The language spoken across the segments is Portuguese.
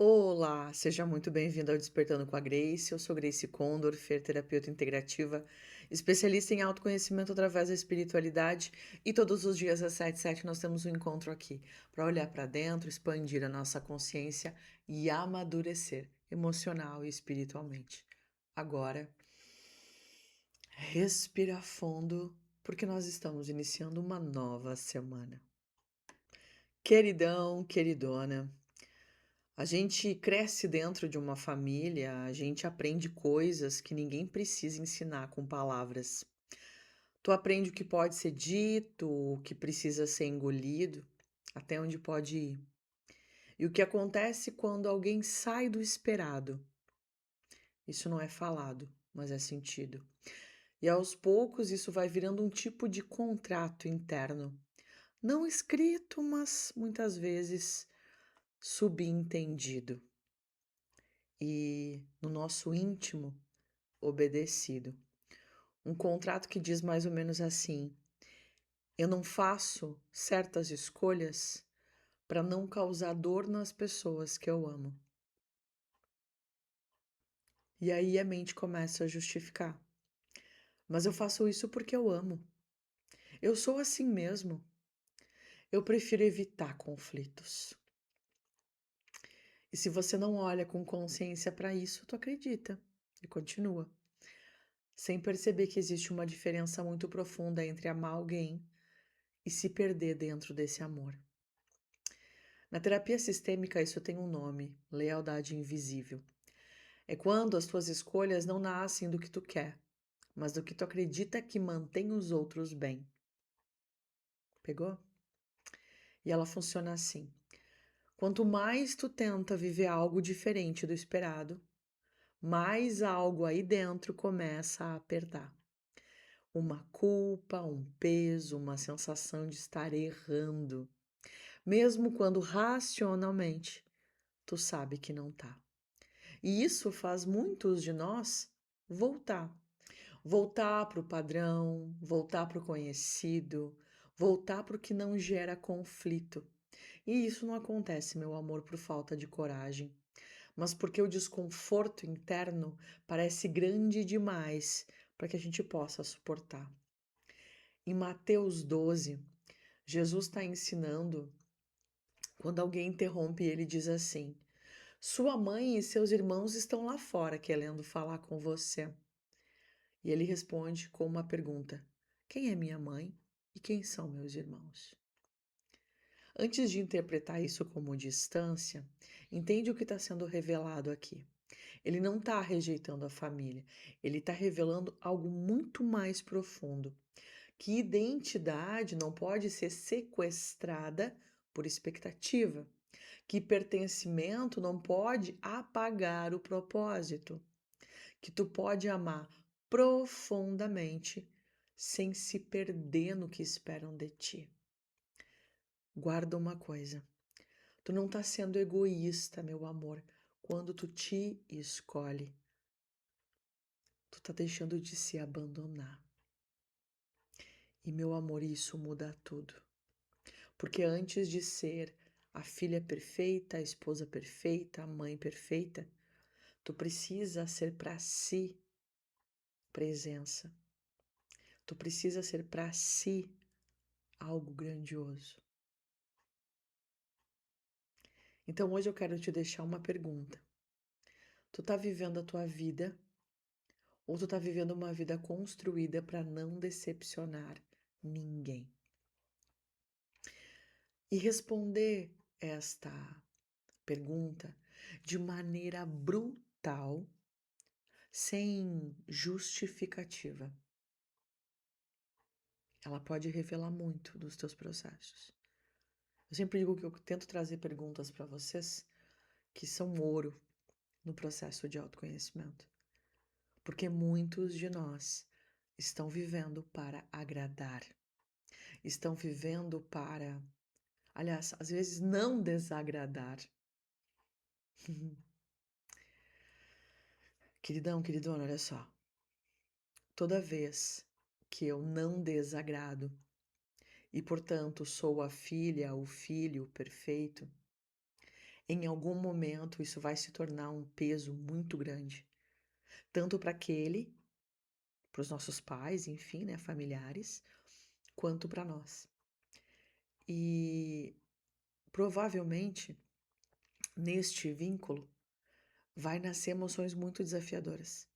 Olá, seja muito bem-vindo ao Despertando com a Grace. Eu sou Grace Condor, terapeuta integrativa, especialista em autoconhecimento através da espiritualidade. E todos os dias às 7h07 nós temos um encontro aqui para olhar para dentro, expandir a nossa consciência e amadurecer emocional e espiritualmente. Agora, respira fundo, porque nós estamos iniciando uma nova semana. Queridão, queridona. A gente cresce dentro de uma família, a gente aprende coisas que ninguém precisa ensinar com palavras. Tu aprende o que pode ser dito, o que precisa ser engolido, até onde pode ir. E o que acontece quando alguém sai do esperado? Isso não é falado, mas é sentido. E aos poucos isso vai virando um tipo de contrato interno, não escrito, mas muitas vezes subentendido. E no nosso íntimo, obedecido. Um contrato que diz mais ou menos assim: eu não faço certas escolhas para não causar dor nas pessoas que eu amo. E aí a mente começa a justificar. Mas eu faço isso porque eu amo. Eu sou assim mesmo. Eu prefiro evitar conflitos. E se você não olha com consciência para isso, tu acredita e continua, sem perceber que existe uma diferença muito profunda entre amar alguém e se perder dentro desse amor. Na terapia sistêmica, isso tem um nome: lealdade invisível. É quando as tuas escolhas não nascem do que tu quer, mas do que tu acredita que mantém os outros bem. Pegou? E ela funciona assim: quanto mais tu tenta viver algo diferente do esperado, mais algo aí dentro começa a apertar. Uma culpa, um peso, uma sensação de estar errando, mesmo quando racionalmente tu sabe que não tá. E isso faz muitos de nós voltar. Voltar para o padrão, voltar para o conhecido, voltar para o que não gera conflito. E isso não acontece, meu amor, por falta de coragem, mas porque o desconforto interno parece grande demais para que a gente possa suportar. Em Mateus 12, Jesus está ensinando, quando alguém interrompe, ele diz assim: sua mãe e seus irmãos estão lá fora querendo falar com você. E ele responde com uma pergunta: quem é minha mãe e quem são meus irmãos? Antes de interpretar isso como distância, entende o que está sendo revelado aqui. Ele não está rejeitando a família, ele está revelando algo muito mais profundo: que identidade não pode ser sequestrada por expectativa, que pertencimento não pode apagar o propósito, que tu pode amar profundamente sem se perder no que esperam de ti. Guarda uma coisa: tu não tá sendo egoísta, meu amor, quando tu te escolhe. Tu tá deixando de se abandonar. E, meu amor, isso muda tudo. Porque antes de ser a filha perfeita, a esposa perfeita, a mãe perfeita, tu precisa ser para si presença. Tu precisa ser para si algo grandioso. Então hoje eu quero te deixar uma pergunta. Tu tá vivendo a tua vida ou tu tá vivendo uma vida construída para não decepcionar ninguém? E responder esta pergunta de maneira brutal, sem justificativa. Ela pode revelar muito dos teus processos. Eu sempre digo que eu tento trazer perguntas para vocês que são ouro no processo de autoconhecimento. Porque muitos de nós estão vivendo para agradar, estão vivendo para, aliás, às vezes não desagradar. Queridão, queridona, olha só. Toda vez que eu não desagrado e, portanto, sou a filha, o filho perfeito, Em algum momento isso vai se tornar um peso muito grande, tanto para aquele, para os nossos pais, enfim, né, familiares, quanto para nós. E provavelmente neste vínculo vai nascer emoções muito desafiadoras.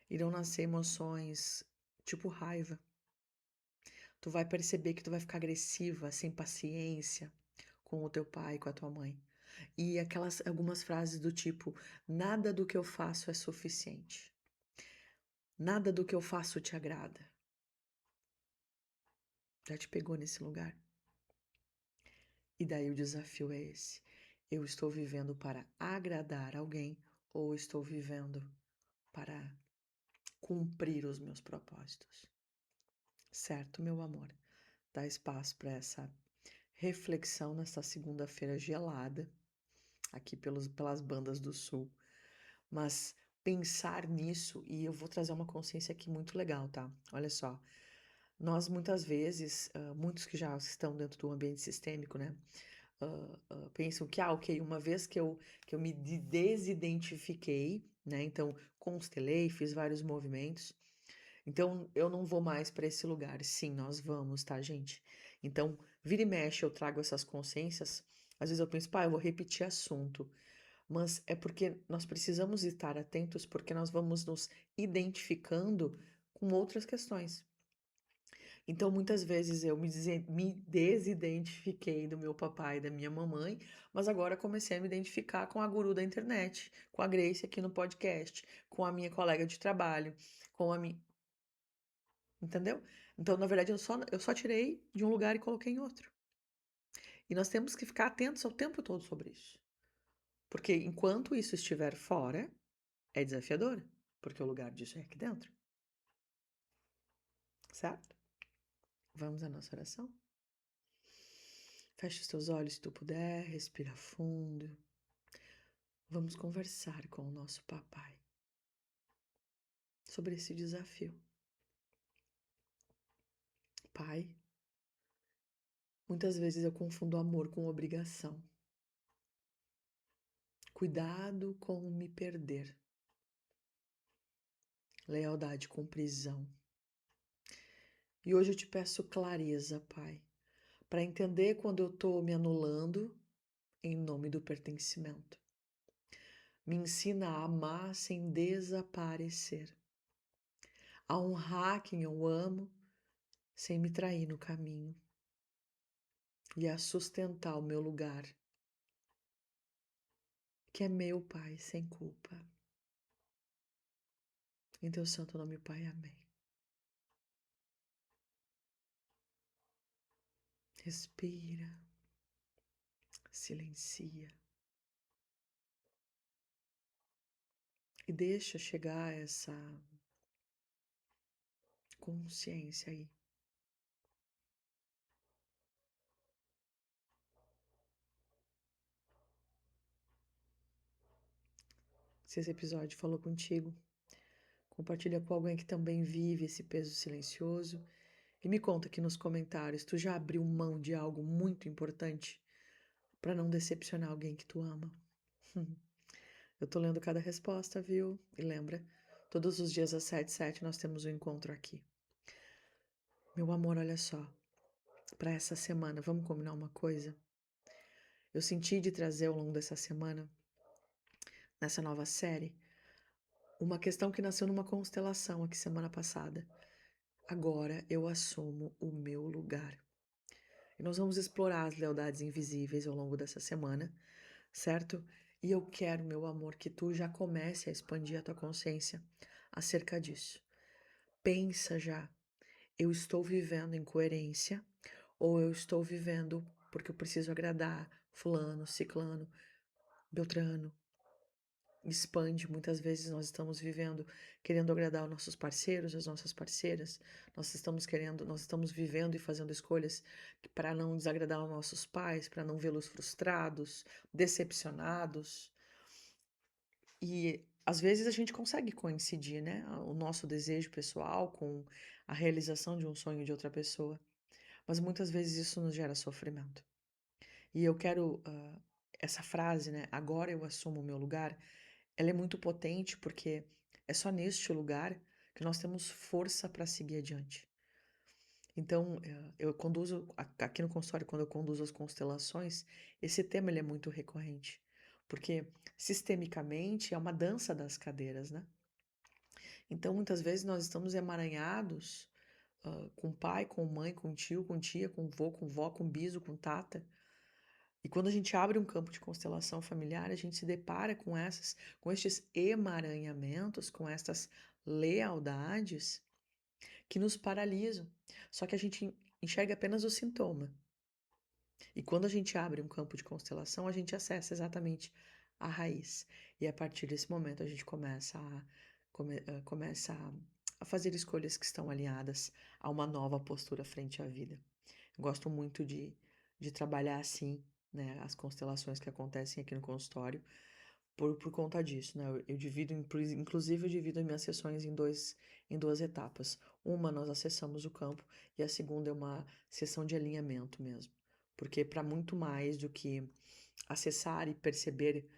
Irão nascer emoções tipo raiva. Tu vai perceber que tu vai ficar agressiva, sem paciência com o teu pai, com a tua mãe. E aquelas algumas frases do tipo: "Nada do que eu faço é suficiente. Nada do que eu faço te agrada". Já te pegou nesse lugar? E daí o desafio é esse: eu estou vivendo para agradar alguém ou estou vivendo para cumprir os meus propósitos? Certo, meu amor? Dá espaço para essa reflexão nesta segunda-feira gelada, aqui pelas bandas do sul. Mas pensar nisso, e eu vou trazer uma consciência aqui muito legal, tá? Olha só, nós muitas vezes, muitos que já estão dentro do ambiente sistêmico, né, pensam que, ok, uma vez que eu me desidentifiquei, né, então constelei, fiz vários movimentos, então eu não vou mais para esse lugar. Sim, nós vamos, tá, gente? Então, vira e mexe, eu trago essas consciências. Às vezes eu penso, pá, eu vou repetir assunto. Mas é porque nós precisamos estar atentos, porque nós vamos nos identificando com outras questões. Então, muitas vezes eu me desidentifiquei do meu papai e da minha mamãe, mas agora comecei a me identificar com a guru da internet, com a Grace aqui no podcast, com a minha colega de trabalho, com a minha. Entendeu? Então, na verdade, eu só tirei de um lugar e coloquei em outro. E nós temos que ficar atentos ao tempo todo sobre isso. Porque enquanto isso estiver fora, é desafiador, porque o lugar disso é aqui dentro, certo? Vamos à nossa oração? Feche os teus olhos se tu puder, respira fundo. Vamos conversar com o nosso papai sobre esse desafio. Pai, muitas vezes eu confundo amor com obrigação. Cuidado com me perder. Lealdade com prisão. E hoje eu te peço clareza, Pai, para entender quando eu estou me anulando em nome do pertencimento. Me ensina a amar sem desaparecer, a honrar quem eu amo sem me trair no caminho e a sustentar o meu lugar, que é meu, Pai, sem culpa. Em teu santo nome, Pai, amém. Respira, silencia e deixa chegar essa consciência aí. Se esse episódio falou contigo, compartilha com alguém que também vive esse peso silencioso e me conta aqui nos comentários, tu já abriu mão de algo muito importante para não decepcionar alguém que tu ama? Eu tô lendo cada resposta, viu? E lembra, todos os dias às 7h07 nós temos um encontro aqui. Meu amor, olha só, para essa semana, vamos combinar uma coisa? Eu senti de trazer ao longo dessa semana, nessa nova série, uma questão que nasceu numa constelação aqui semana passada. Agora eu assumo o meu lugar. E nós vamos explorar as lealdades invisíveis ao longo dessa semana, certo? E eu quero, meu amor, que tu já comece a expandir a tua consciência acerca disso. Pensa já, eu estou vivendo em coerência ou eu estou vivendo porque eu preciso agradar fulano, ciclano, beltrano? Expande, muitas vezes nós estamos vivendo querendo agradar os nossos parceiros, as nossas parceiras. Nós estamos vivendo e fazendo escolhas para não desagradar os nossos pais, para não vê-los frustrados, decepcionados. E às vezes a gente consegue coincidir, né, o nosso desejo pessoal com a realização de um sonho de outra pessoa, mas muitas vezes isso nos gera sofrimento. E eu quero essa frase, né, "Agora eu assumo o meu lugar", ela é muito potente, porque é só neste lugar que nós temos força para seguir adiante. Então, eu conduzo aqui no consultório, quando eu conduzo as constelações, esse tema ele é muito recorrente, porque sistemicamente é uma dança das cadeiras, né. Então, muitas vezes nós estamos emaranhados, com pai, com mãe, com tio, com tia, com vô, com vó, com biso, com tata, e quando a gente abre um campo de constelação familiar, a gente se depara com estes emaranhamentos, com estas lealdades que nos paralisam. Só que a gente enxerga apenas o sintoma. E quando a gente abre um campo de constelação, a gente acessa exatamente a raiz. E a partir desse momento a gente começa a fazer escolhas que estão alinhadas a uma nova postura frente à vida. Gosto muito de trabalhar assim, né, as constelações que acontecem aqui no consultório, por conta disso, né? Eu divido, inclusive, eu divido as minhas sessões em duas etapas. Uma, nós acessamos o campo, e a segunda é uma sessão de alinhamento mesmo. Porque para muito mais do que acessar e perceber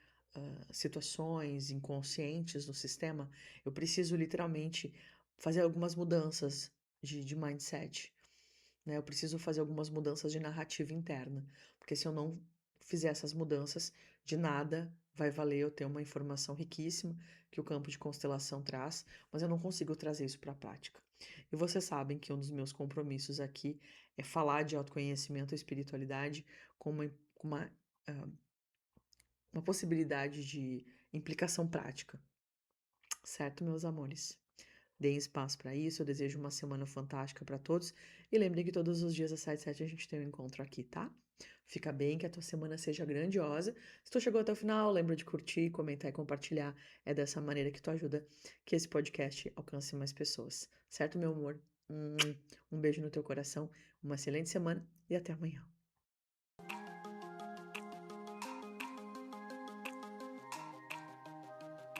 situações inconscientes no sistema, eu preciso literalmente fazer algumas mudanças de mindset, né? Eu preciso fazer algumas mudanças de narrativa interna, porque se eu não fizer essas mudanças, de nada vai valer eu ter uma informação riquíssima que o campo de constelação traz, mas eu não consigo trazer isso para a prática. E vocês sabem que um dos meus compromissos aqui é falar de autoconhecimento e espiritualidade com ah, uma possibilidade de implicação prática, certo, meus amores? Deem espaço para isso. Eu desejo uma semana fantástica para todos. E lembrem que todos os dias às 7h07 a gente tem um encontro aqui, tá? Fica bem, que a tua semana seja grandiosa. Se tu chegou até o final, lembra de curtir, comentar e compartilhar. É dessa maneira que tu ajuda que esse podcast alcance mais pessoas. Certo, meu amor? Um beijo no teu coração, uma excelente semana e até amanhã.